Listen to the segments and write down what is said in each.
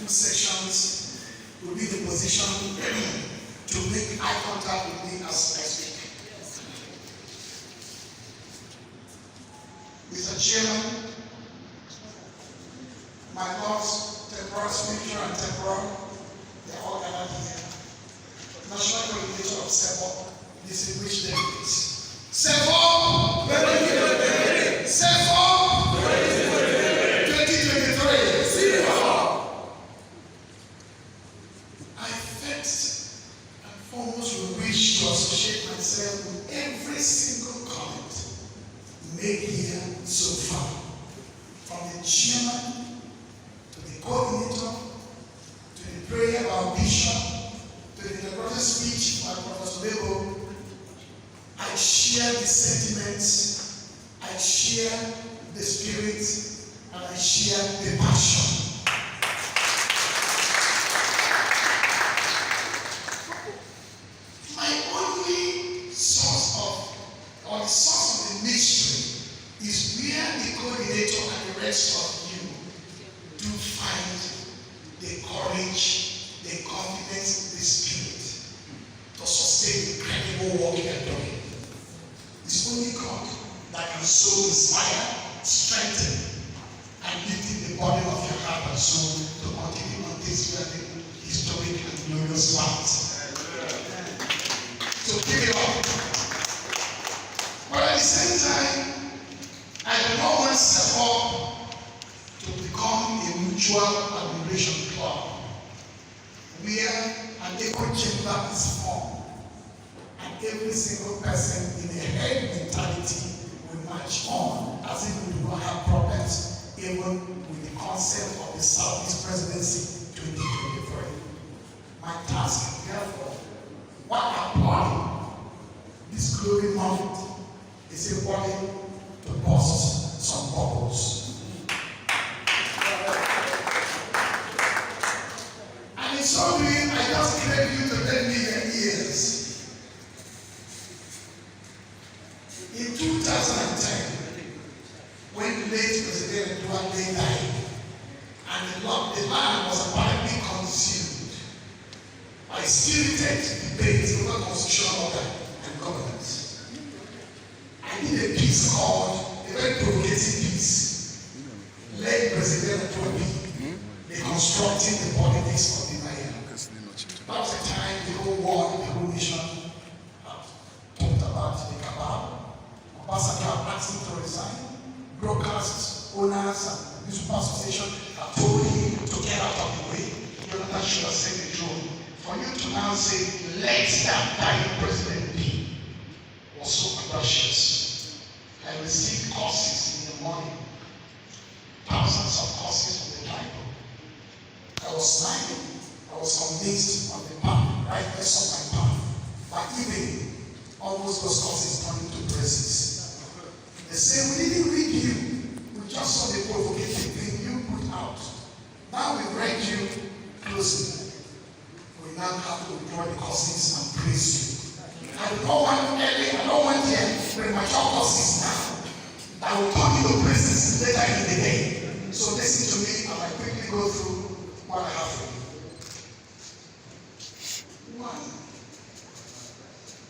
two sections will be in the position to make eye contact with me as I speak. Mr. Chairman, my lords, temporal, spiritual, and temporal, they are all gathered here. National Coordinator of SEBO, distinguished delegates. SEBO! SEBO! 2023! I first and foremost will wish to associate myself with every single comment made here so far, from the chairman to the coordinator to the prayer of our bishop to the inaugurated speech by Professor Udenta. I share the sentiments, I share the spirit, and I share the passion. My only source of, or the source of the mystery is where the coordinator and the rest of you do find the courage, the confidence, the spirit to sustain the incredible work you are doing. It's only God that can so inspire, strengthen, and lift the burden of your heart and soul to continue on this very historic and glorious path. So keep it up. But at the same time, I do not want SEBO to become a mutual admiration club where an echo chamber is formed and every single person in a herd mentality will march on as if we do not have problems even with the concept of the Southeast Presidency 2023. My task, therefore, while applauding this glory moment, is a body to burst some bubbles. And in so doing, I just crave you to lend me your ears. In 2010, when the late President Udenta died, and the land was apparently consumed by spirited debates over constitutional order and governance, I did a piece called, a very provocative piece, led President Udenta, deconstructing the politics of the Maya. That was the time the whole world, the whole nation talked about the cabal. Ambassador asked him to resign. Brokers, owners, and newspaper association have told him to get out of the way. Jonathan should have said the truth. For you to now say, let that dying president be, was so audacious. I received courses in the morning, thousands of courses from the Bible. I was smiling, I was convinced on the path, rightness of my path. By evening, almost those courses turned into praises. They say, we didn't read you, we just saw the provocative thing you put out. Now we've read you closely. We now have to withdraw the courses and praise you. I don't want here premature courses now that will turn into praises later in the day. So listen to me and I quickly go through what I have for you. One,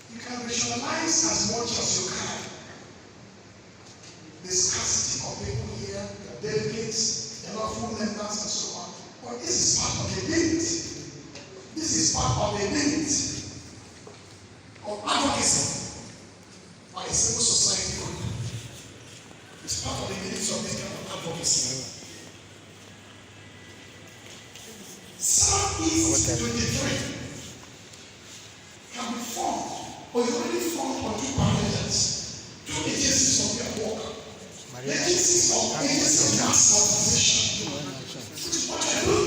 you can visualize as much as you can the scarcity of people here, the delegates, the lawful members, and so on. But this is part of the bit. This is part of the bit of advocacy by a civil society group. It's part of the minutes of this kind of advocacy. Southeast 23 can be formed, or is already formed on two parameters, two agencies of their work. Agencies of mass mobilization, which is what I do.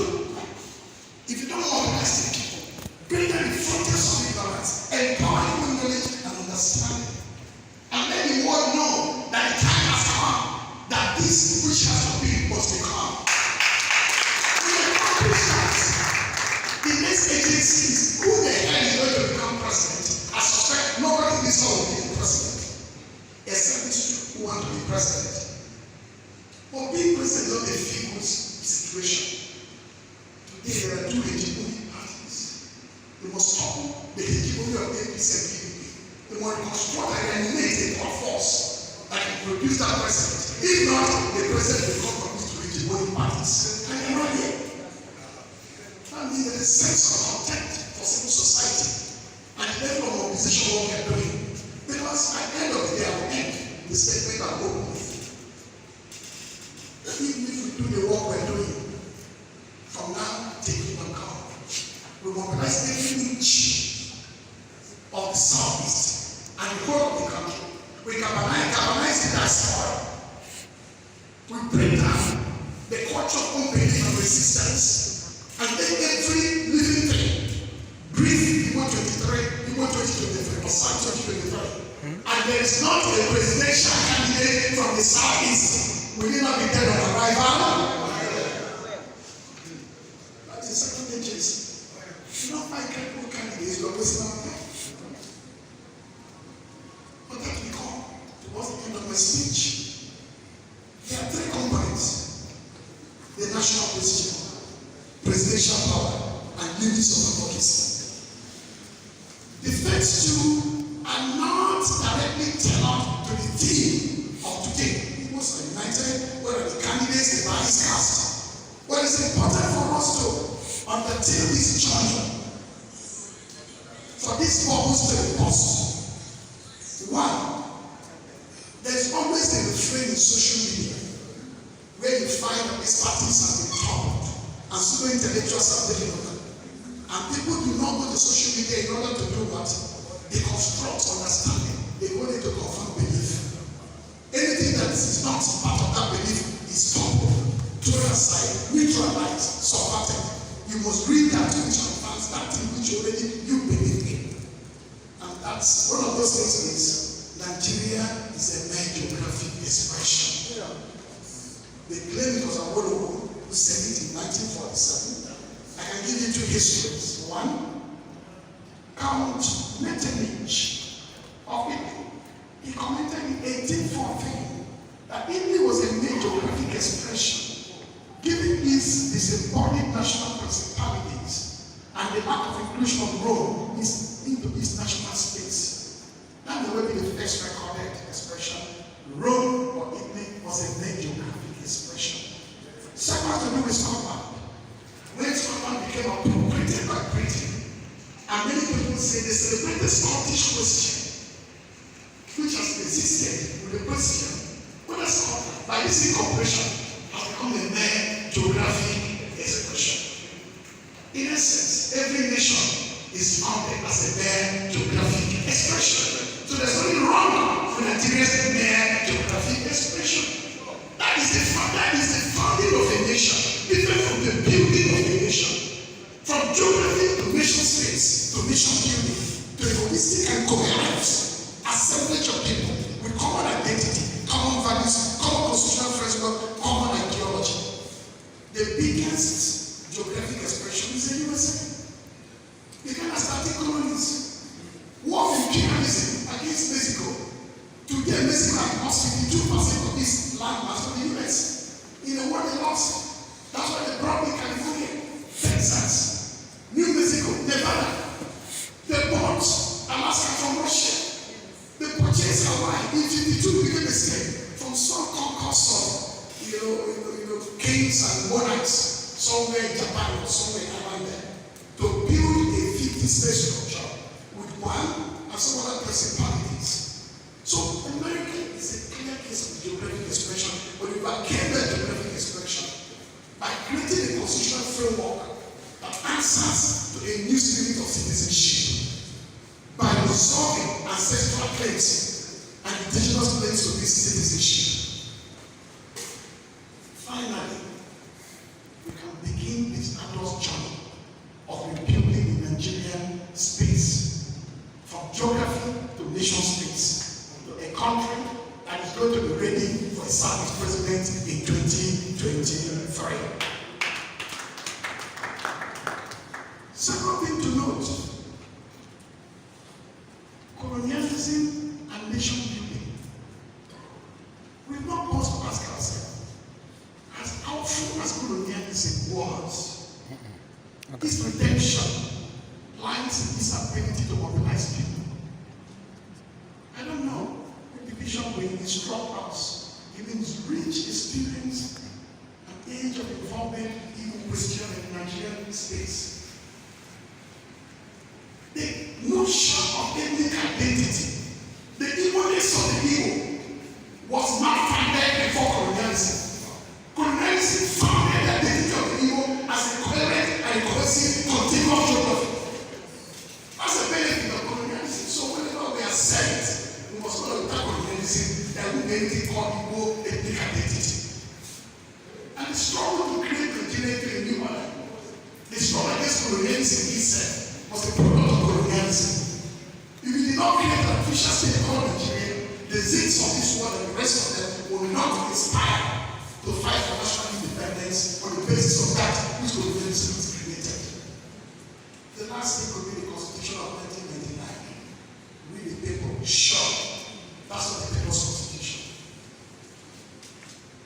If you don't mobilize the people, bring them in frontiers of ignorance, empower them with knowledge and understanding, and let the world know that the time has come, that this which has to be must become. We accomplish that. The next agencies, who the hell is going to become president? I suspect nobody in this world will be the president, except these two who want to be president. But being president is not a feel-good situation. only on APC and PDP. They want to construct and eliminate a force that can produce that president. If not, the president will come from this region, both parties. And you're not here. That means there is a sense of contempt for civil society and the level of mobilization what we are doing. Because at the end of the day, I will end the statement I hope with. Even if we do the work we're doing, from now till kingdom come, we mobilize every inch of the southeast and the whole of the country. We galvanize the diaspora. We break down the culture of unbelief and resistance and make every living thing breathe. You want 23, you want 2023, or Psalm 2023. And there is not a presidential candidate from the southeast. Will he not be dead on arrival? That is second agency. You don't find credible candidates, you are wasting our time. But that will come towards the end of my speech. There are three components: the national position, presidential power, and limits of advocacy. The first two are not directly tailored to the theme of today. People are united, what are the candidates, the bias cast. What is important for us to undertake this journey, for this purpose to be possible. One, there's always a refrain in social media where you find that expertise has been taught and pseudo intellectuals are taken over. And people do not go to social media in order to do what? They construct understanding. They go into confirm belief. Anything that is not part of that belief is toppled, thrown aside, neutralized, subverted. You must read that which confirms that thing which already you believe in. And that's one of those things is Nigeria is a mere geographic expression. They claim it was Awolowo who said it in 1947. I can give you two histories. One, Count Metternich of Italy. He commented in 1814 that Italy was a mere geographic expression, given its disembodied national principalities and the lack of inclusion of Rome into its national space. That's the way the first recorded expression. Rome or Italy was a mere geographic expression. Second, to do with Scotland. When Scotland became appropriated by Britain, and many people say they celebrate the Scottish question, which has existed with the question whether Scotland, by this incorporation, has become a mere geographic expression. In essence, every nation is founded as a mere geographic expression. So there's nothing wrong with Nigeria's mere geographic expression. That is the founding of a nation, different from the building of a nation. From geography to nation states, to nation building, to a holistic and coherent assemblage of people with common identity, common values, common constitutional framework, common ideology. The biggest geographic expression is the USA. They can start colonies. War of imperialism against Mexico. Today, Mexico has lost 52% of its land mass to the US. In a war they lost. That's why they brought in California, Texas, New Mexico, Nevada. They bought Alaska from Russia. They purchased Hawaii in 52 became a state from some concourse of kings and monarchs somewhere in Japan or somewhere around there to build a 50-state structure with one and some other principalities. So America is a clear case of geographic expression, but we became that geographic expression by creating a constitutional framework that answers to a new spirit of citizenship, by resolving ancestral claims and indigenous claims to this citizenship. Finally, we can begin this adult journey of rebuilding the Nigerian space from geography to nation space, to a country that is going to be ready for a service president in 2023. Second thing to note, colonialism and nation building. We've not paused to ask ourselves, as powerful as colonialism was, its redemption lies in its ability to mobilize instruct us, given his rich experience and age of involvement in Christian and Nigerian space. The notion of ethnic identity, the Igbo-ness of the Igbo, was not founded before colonialism. Colonialism founded the identity of the Igbo as a coherent and cohesive continuous geography. That's the benefit of colonialism. So whenever we are sent, we must not attack colonialism that will make it called Igbo ethnic identity. And the struggle to create continuity in a new order, the struggle against colonialism itself was the product of colonialism. If we did not create an official state called Nigeria, the Zids of this world and the rest of them will not inspire to fight for national independence on the basis of that which colonialism is created. The last thing will be the Constitution of 1999. Read the paper, sure. That's not the people's constitution.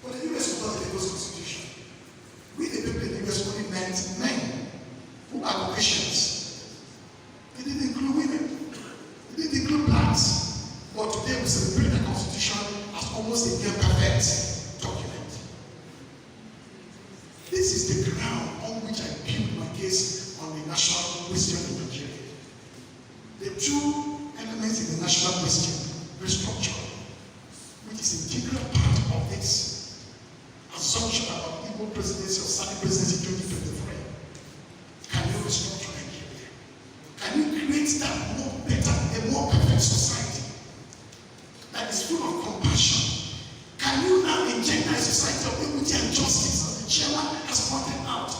But the US was not the people's constitution. Read the paper in the US only meant men who are Christians. It didn't include women. It didn't include blacks. But today we celebrate the Constitution as almost a perfect document. This is the ground on which I build my case on the national question in Nigeria. The two elements in the national question, restructure, which is an integral part of this assumption about Igbo presidency or Sani presidency 2023. Can you restructure Nigeria? Can you create that more better, a more perfect society that is full of compassion? Can you now engender a society of equity and justice, as the chairman has pointed out,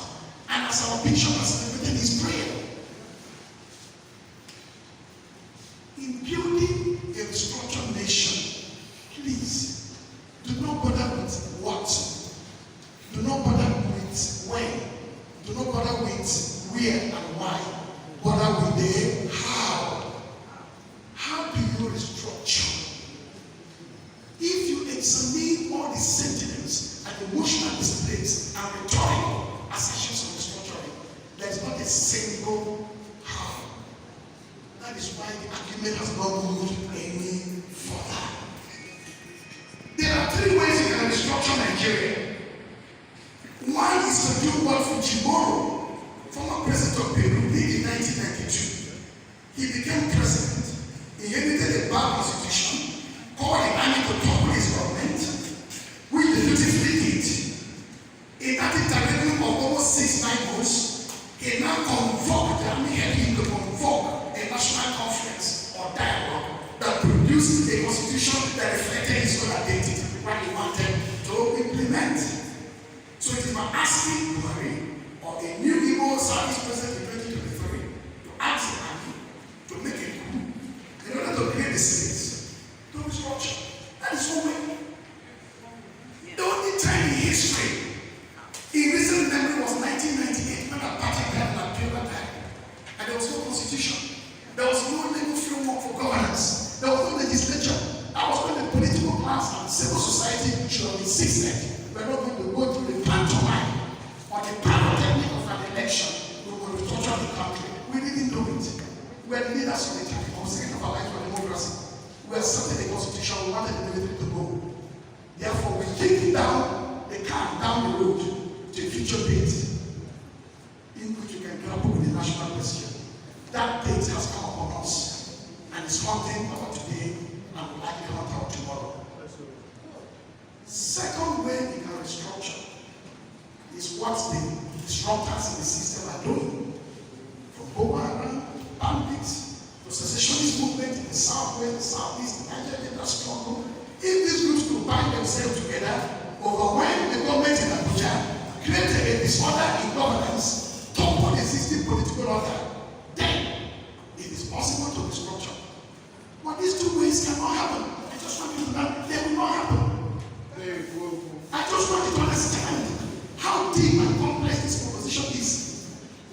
and as our bishop has celebrated his prayer? In building a restructured nation, please do not bother with what, do not bother with when, do not bother with where and why, bother with the how. How do you restructure? If you examine all the sentiments and emotional displays and rhetorical assertions of restructuring, there is not a single how. That is why the argument has not moved any further. There are three ways you can restructure Nigeria. One is to do what Fujimori, former president of Peru, did in 1992. He became president. He inherited a bad constitution, called the army to topple his government, which they dutifully did. In that interregnum of almost 6-9 months, he now convoked the army, helped him to convoke a national conference or dialogue that produced a constitution that reflected his own identity, what he wanted to implement. So it is by asking Buhari or a new Igbo Southeast president in 2023 to ask the army to make a coup in order to create the states, to restructure. That is one way. The only time in history, in recent memory, was 1998 when apartheid died and Abiola died. And there was no constitution. There was no legal framework for governance. There was no legislature. That was when the political class and civil society should have insisted we're not going to go through the pantomime or the pyrotechnic of an election. We will restructure the country. We didn't do it. We are leaders of the time. For second of our life for democracy. We accepted the constitution. We wanted the military to go. Therefore, we kicked down the can down the road to a future date in which we can grapple with the national question. That date has come upon us and is haunting our today and will likely haunt our tomorrow. Second way we can restructure is what the disruptors in the system are doing. From Boko Haram, bandits, to secessionist movement in the southwest, the southeast, the Nigeria struggle. If these groups could bind themselves together, overwhelm the government in Abuja, create a disorder in governance, topple the existing political order, then it is possible to restructure. But these two ways cannot happen. I just want you to know they will not happen. I just want you to understand how deep and complex this proposition is.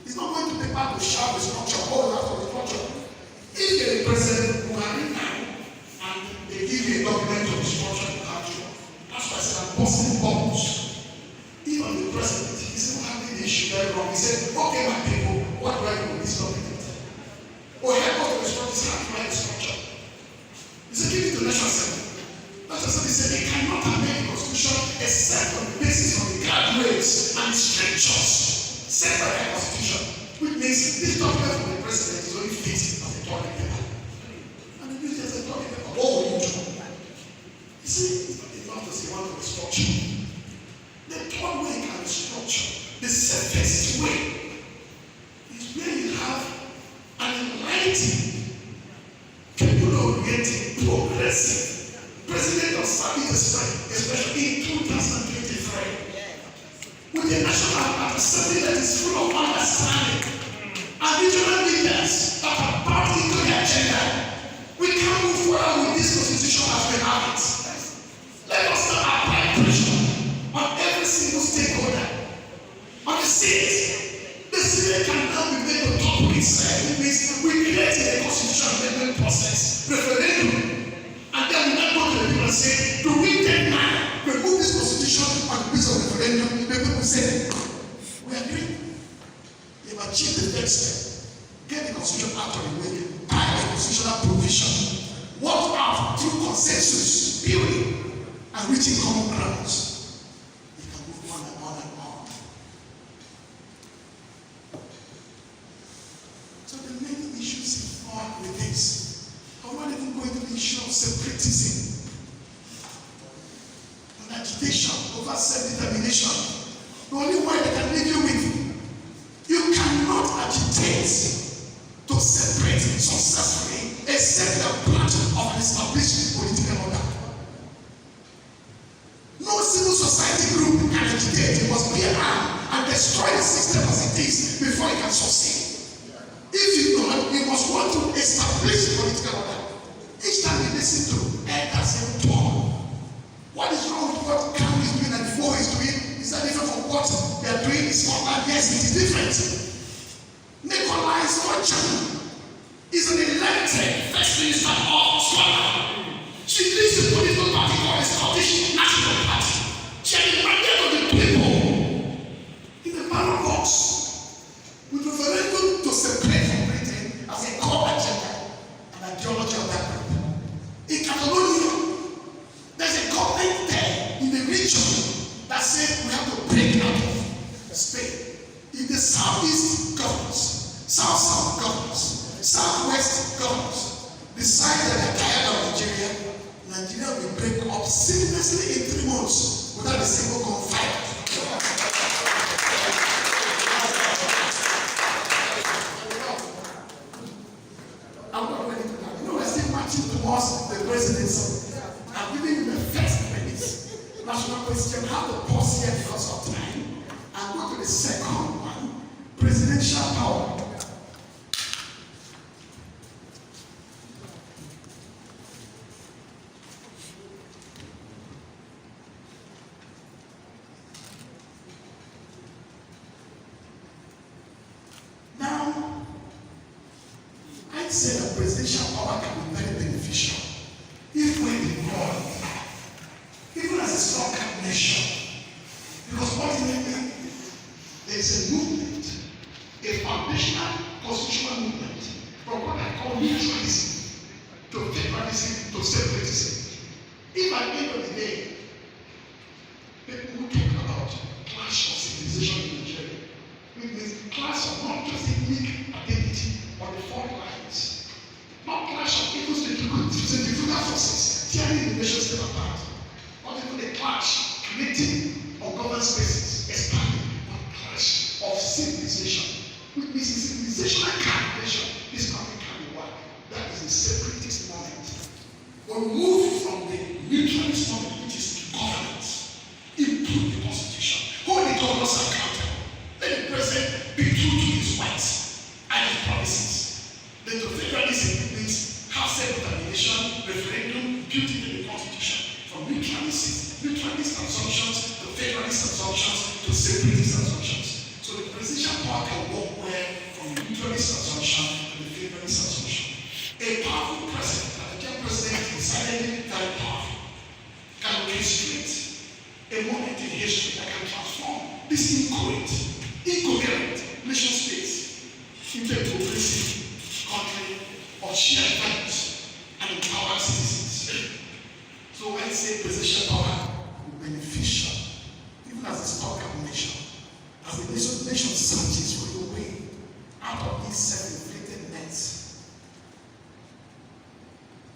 It's not going to take back to shout restructure, all after restructure. If you're the president Buhari now and they give you a document to restructure the country, that's why I said I'm busting bombs. Even the president, he's not having the issue very wrong. He said, okay, my people, what do I do with this document? Oh, help us to restructure this, how do I restructure? He said, give it to the National Assembly. National said they cannot amend the Constitution except on the basis of the guardrails and the strictures set by the Constitution, which means this document from the president is only fit as a toilet paper. And it is as a toilet paper. What will you do? You see, it's not enough to say one of the structure. The third way you can restructure, the safest way, is where you have an enlightened, people-oriented, progressive president of service, especially in 2023, with a national assembly that is full of understanding and regional leaders that are bought into the agenda. We can't move forward with this constitution as we have it. Let us not apply pressure on every single stakeholder. On the state, the state can now be made to talk with itself. It means we created a constitution amendment process, referendum, and then we now go to the people and say, do we then now remove this constitution on the basis of referendum? The people say, we agree. They've achieved the next step. Get the constitution out of the way by a constitutional provision. Work out through consensus, building, and reaching common grounds. You can move on and on and on. So the main issues involved with this, I'm not even going to the issue of separatism and agitation over self-determination. The only way they can leave you with, you cannot agitate to separate successfully except the branch of an established political order. No civil society group can agitate. It must be an arm and destroy the system as it is before it can succeed. If you don't, you must want to establish the political order. Each time you listen to elders and talk, what is wrong with what Kanu is doing and Fo is doing? Is that different from what they are doing in Scotland? Yes, it is different. Nicola Sturgeon is an elected first minister of Scotland. She leads the political party called the Scottish National Party. She had the mandate of the people in the ballot box with referendum to separate from Britain as a core agenda and ideology of that group. In Catalonia, there's a government there in the region that said we have to break out of Spain. In the southeast governors, south governors, southwest governors decide that they're tired of Nigeria will break up seamlessly in 3 months without a single gunfight. I'm not ready to that. We're still marching towards the presidency. I'm giving you the first minute. National question, have to pause here because of time and go to the second one, presidential power. Say that presidential power can be very beneficial if we're involved, even as a strong nation. Because ultimately, there is a movement, a foundational constitutional movement from what I call neutralism to federalism to separatism. If at the end of the day, people who talk about clash of civilization in Nigeria, it means clash of not just ethnic identity or the fault lines, not clash of evil centrifugal forces tearing the nation state apart, not even a clash creating ungoverned spaces, expanding, but clash of civilization, which means in civilization and calculation, this country can be one. That is a separatist moment. When we move from the neutralist moment, which is to governance, improve the constitution, hold the governors accountable, let the president be true to his words and his promises. Then to federalism means have self-determination, referendum, built into the constitution, from neutralist assumptions to federalist assumptions to separatist assumptions. So the presidential power can work well from the neutralist assumption to the federalist assumption. A powerful president, and the president is silently very powerful, can orchestrate a moment in history that can transform this incoherent nation states into a progressive country of shared values and empowered citizens. So when let's say presidential power will be beneficial, even as a stock nation, as the nation searches for a way out of these self-inflicted nets.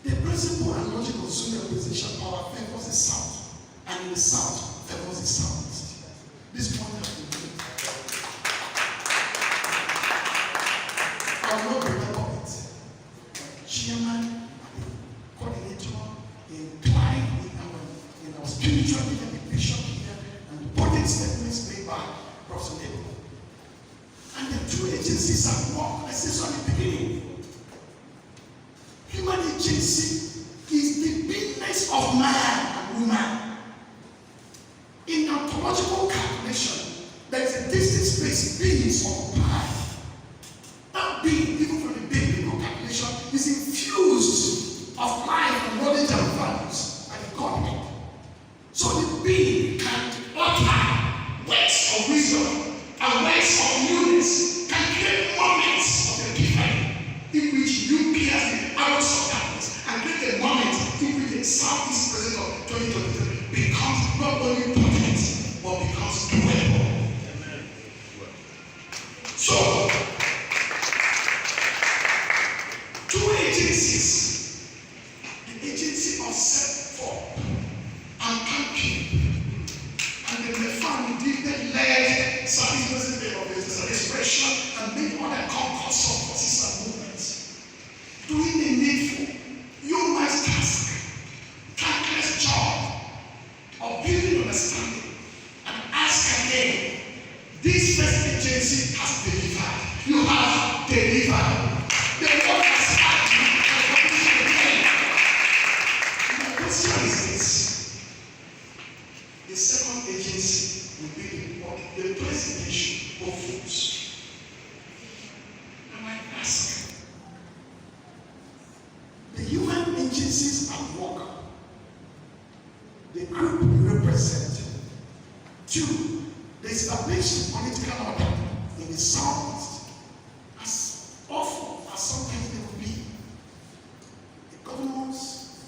The principle and logic of Sunni presidential power favors the South, and in the South favors the Southeast. This point has been made. I will not remember it. Chairman, coordinator, implied in our spiritual leader, the bishop here, and the public statements made by Prof Udenta. And the two agencies at work, I said so at the beginning. Human agency is the business of man and woman. In ontological calculation, there is a distance space beings occupied. That being, even from the biblical calculation, is infused of life and knowledge and values by the Godhead. So the being can utter words of wisdom and words of newness, can create moments of epiphany in which you pierce the arrows of darkness and create a moment in which the Southeast president of 2023 becomes not only potent but becomes doable. So, two agencies, the agency of set-up and camping, and the Mefan led Southeast president of the expression and many other concourse of forces and movements, doing the needful, human task, thankless job of building understanding, and ask again, this first agency has delivered. You have delivered. The Lord has had you and continue to deliver. My question is this. The second agency will be the presidential of foods. And I ask, the human agencies at work, the group we represent. Two, they established political order in the Southeast, as awful as sometimes they will be. The governors,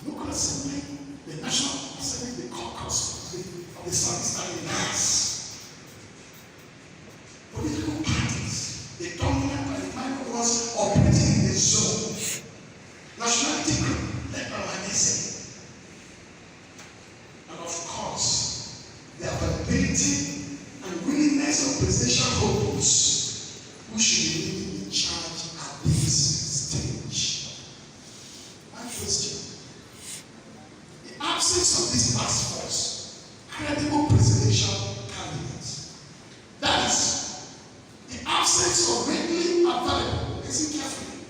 local assembly, the national assembly, the caucus of the Southeast are the mass. Political parties, the dominant and the minor ones operating in the zone. Nationality group, led by Manese. And of course, the availability and willingness of presidential hopefuls who should be leading in charge at this stage. My question, the absence of this task force, credible presidential candidates, that is, the absence of readily available, listen carefully,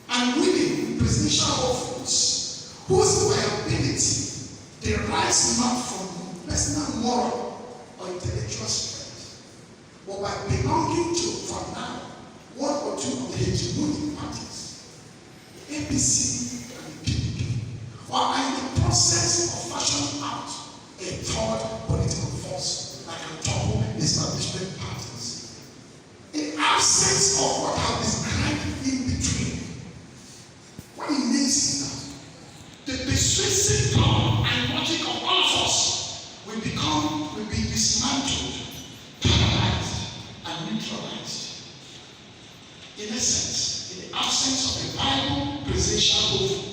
and willing presidential hopefuls whose viability derives not from personal moral or intellectual strength, but by belonging to, for now, one or two of the hegemonic parties, the APC and the PDP, or are in the process of fashioning out a third political force that can topple the establishment parties. In absence of what have described in between, what it means is that the persuasive power and logic of all of us will be dismantled, paralyzed, and neutralized. In essence, in the absence of a viable presidential hope,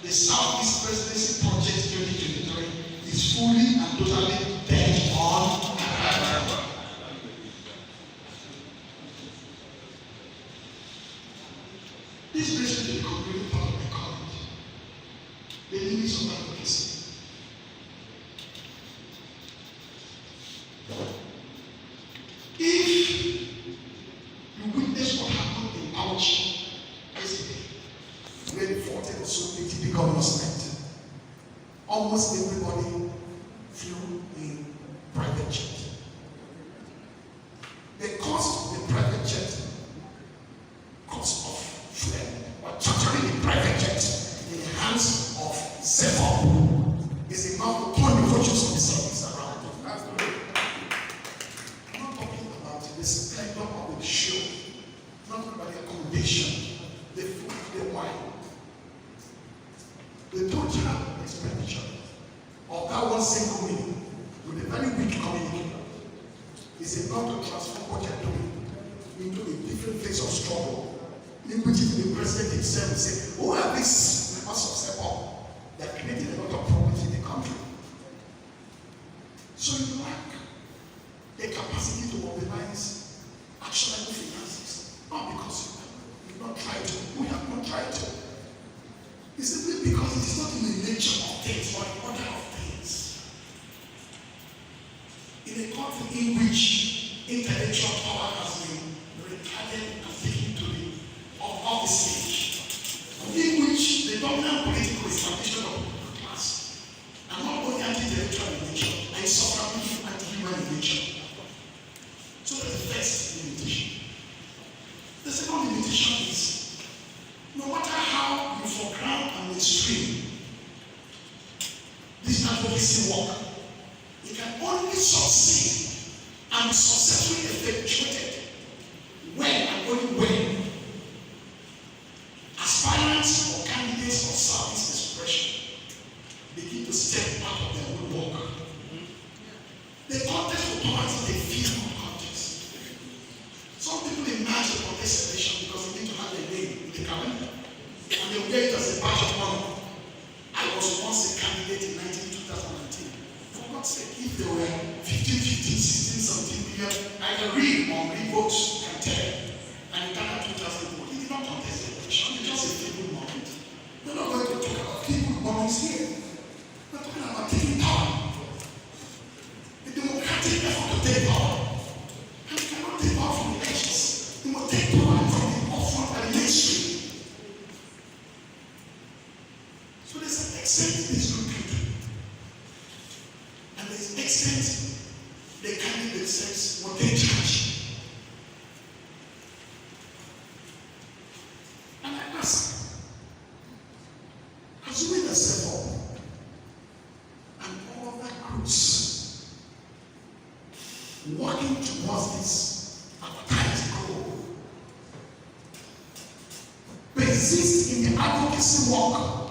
the Southeast Presidency Project 2023 is fully and totally dead on arrival. This brings me to the concluding part of my comment. The limits of advocacy. If you witness what happened in Bauchi yesterday, where the 40 or so PTP governors met, almost everybody flew in private jet. The cost of the private jet, cost of fuel, or chartering the private jet in the hands of Sephora is enough to turn the fortunes of the service around. I'm not talking about the splendor of the show, not about the accommodation, the food, the wine. The total expenditure one single meaning with a very weak communication. It's about to transform what you're doing into a different phase of struggle, in which the president himself will say, who are these members of SEPOL that created a lot of problems in the country? So you lack the capacity to mobilize actionable finances, not because you've not tried to, we have not tried to. It's simply because it is not in the nature of things or the order of things. In a country in which intellectual power has been retarded and taken to the off the stage, in which the dominant political establishment of the class are not only anti-intellectual in nature, and insufferably anti-human in nature. So that's the first limitation. The second limitation is, no matter how you foreground and mainstream this advocacy work, it can only succeed and be successfully effectuated when and only when aspirants or candidates of service expression begin to step out of their own work. The context for poverty is a fear of context. Some people imagine for this election because they need to have their name in the calendar, and they wear it as a badge of honor. I was once a candidate in 2019. For God's sake, if there were 15, 16, 17 billion, I can read on read votes and tell, and in Ghana 2004, he did not contest the election. It's just a feel-good moment. We're not going to talk about feel-good moments here. We're talking about taking power. The democratic effort to take power. And you cannot take power from the edges. You must take power from the upfront and the mainstream. So there's an extent this group can do. And there's an extent the candidate says will take charge. And I ask, assuming the SEPOL and all other groups working towards this advertised goal persist in the advocacy work,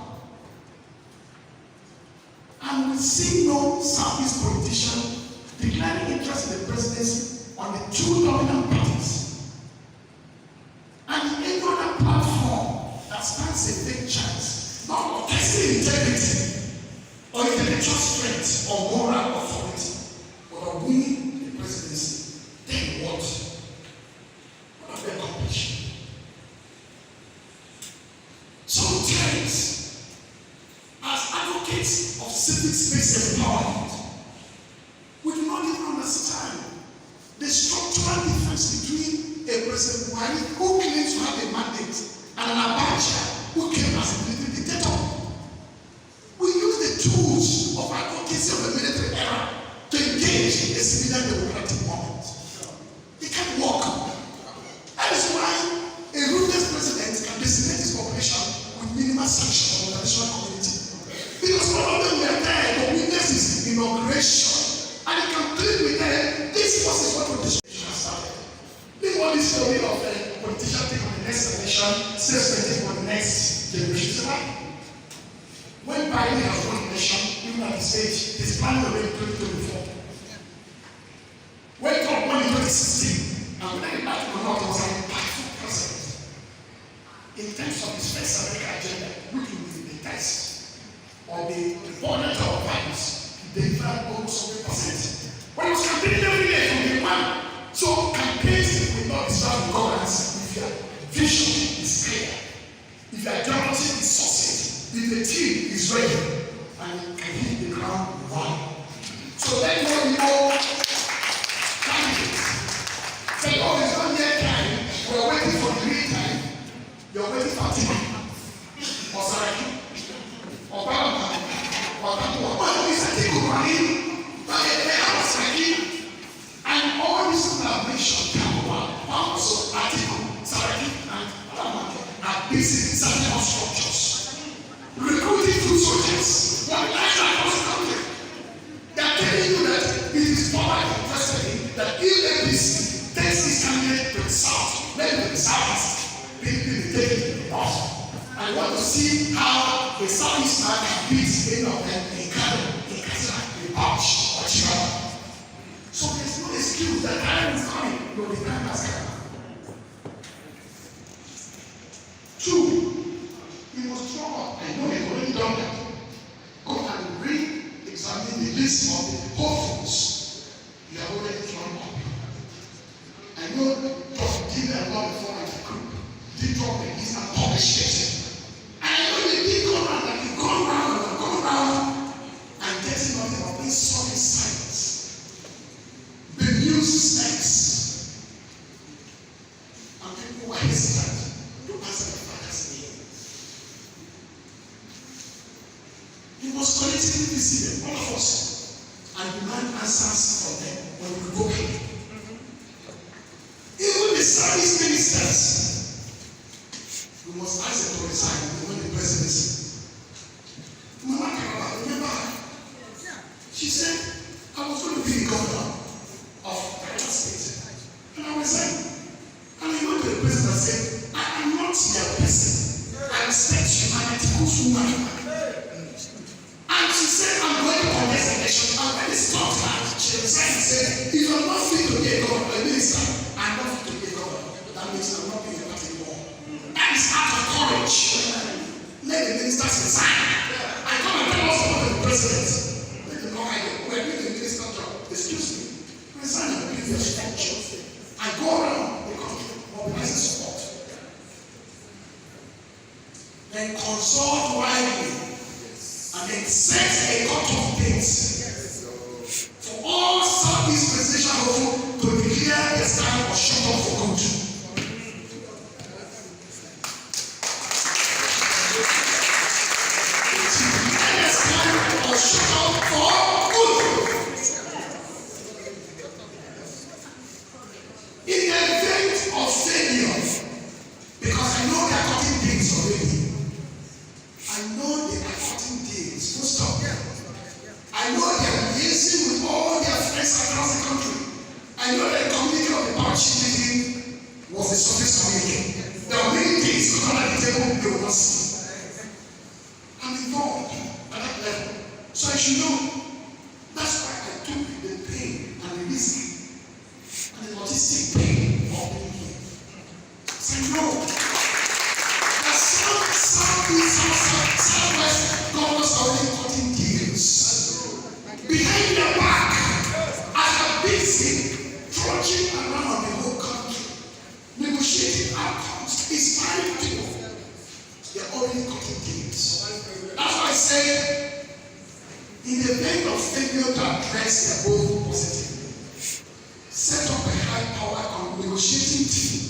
and we see no Southeast politician declaring interest in the presidency on the two dominant parties, and any other platform that stands a big chance, not of testing integrity or intellectual strength or moral authority, but of winning the presidency, then what? What have they accomplished? Sometimes, as advocates of civic space empowerment, we do not even understand the structural difference between a President Buhari who claims to have a mandate and an Abacha who came as a military dictator. We use the tools of advocacy of the military era to engage in a civilian democratic movement. It can't work. That is why a ruthless president can decimate his population with minimal sanction from the national community. Because one of them were there to witness his inauguration, and he can plead with them, this was what the distribution started. Leave all this story of a politician take on the next election, take on the next generation. When Biden has won the election, even at his age, he's planning already 2024. When Trump won in 2016, and when I get back to my north, he was an impactful president. In terms of his first American agenda, which will be the test or the important of values, they delivered almost 100%. When he was campaigning every day from day one, so campaigns will not disrupt the governance if your vision is clear, if your ideology is succinct, if the team is ready, and you can hit the ground running. So let me know candidates. Say, oh, it's not yet time, we're waiting for the real time. You're waiting for Atiku or Saraki or Baba or Katua. But it's Atiku running, but Saraki, and all these people have mentioned Katua, also Atiku, Saraki, and Baba are busy setting up structures, recruiting food soldiers. One life across the country. They are telling you that it is power interested in that if APC takes this candidate to the south, maybe the southeast. People take it to the north. I want to see how the southeast man can beat any of them in Kano, in Katsina, pouch or children. So there's no excuse that time is coming. No, the time has come. 2, you must draw up. I know you've already done that. Go and re-examine the list of the hopefuls you have already drawn up. I know Prof Udenta and God before in the group did drop the list and publish it. And I know you did go around and you've gone round and getting nothing but this solid silence. Bemused snakes. And people were hesitant to answer the Father's name. You must collectively visit them, all of us, and demand answers from them when we go back. Even the service ministers, we must ask them to resign when the presidency. Mama Karaba, remember her? She said, I was going to be the governor of Delta State. And I resigned. And I went to the president and said, I am not their person. I respect humanity, who's woman. And she said, I'm going to contest election. And when it's not her, she resigned and said, if you're not fit to be a governor, a minister, I'm not fit to be a governor. That means I'm not being a party anymore. That is out of courage. Let the ministers resign. I come and tell us about the president. Let them know we're doing the minister job. Excuse me. Resign and give your structure. And go around the country mobilizing support. Then consult widely. And then set a cut-off date for all Southeast presidential hopeful to declare the time or shut off for good. In the event of failure, because I know they are cutting things already. I know they are cutting deals. Full stop. I know they are liaising with all their friends across the country. I know the community of the partnership meeting was a surface community. There are many things to come at the table they will not see. I'm involved at that level. So I should know. That's why I took the pain and the risk and the logistic pain of being here. So I know that Southwest governors are already cutting deals. Behind their back, as a busy trudging around the whole country, negotiating outcomes, inspiring people. They're already cutting deals. That's why I say, in the event of failure to address their goal positively, set up a high-power negotiating team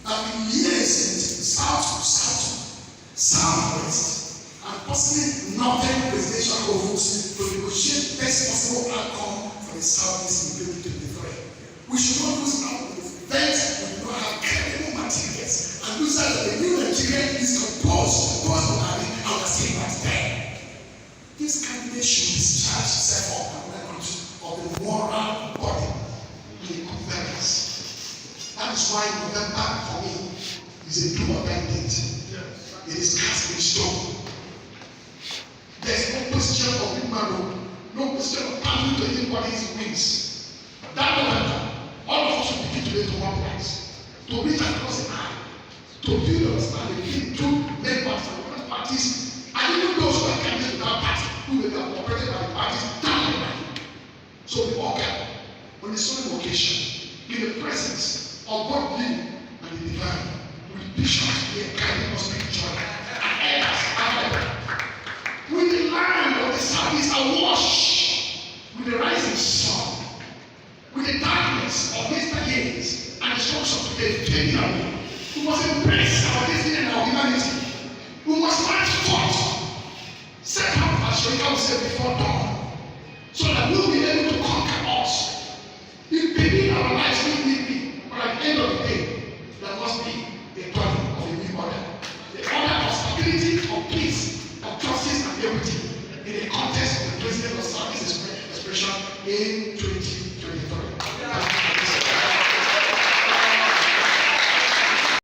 that will liaise south to south, southwest, and possibly northern presidential goals to negotiate best possible outcome for the Southeast in 2023. We should not lose out on the event when we don't have credible materials and lose out that the new Nigeria is composed of the army and we're still not there. This candidate should discharge himself up and record of the moral body in the conference. That is why November for me is a do or die date. It is cast in stone. There is no question of human, no question of pounding to anybody's wings. That November, all of us will begin to get to one place, to reach across the aisle, to build understanding between two members and different parties, and even those who are candidates without party, who will be operated by the parties down the line. So we all gather on a solemn occasion in the presence of God living and the divine, with bishops here guiding us to each other, and elders after with the land of the Southeast awash with the rising sun, with the darkness of yesterdays and the structure of today fading away. We must embrace our destiny and our humanity. We must march forth, set out as Shrika said before dawn, so that we will be able to conquer us. In beginning our lives will be, but at the end of the day, there must be a turn of a new order. The order of stability, of peace, of justice and equity in the context of the President of Southeast expression in 2023.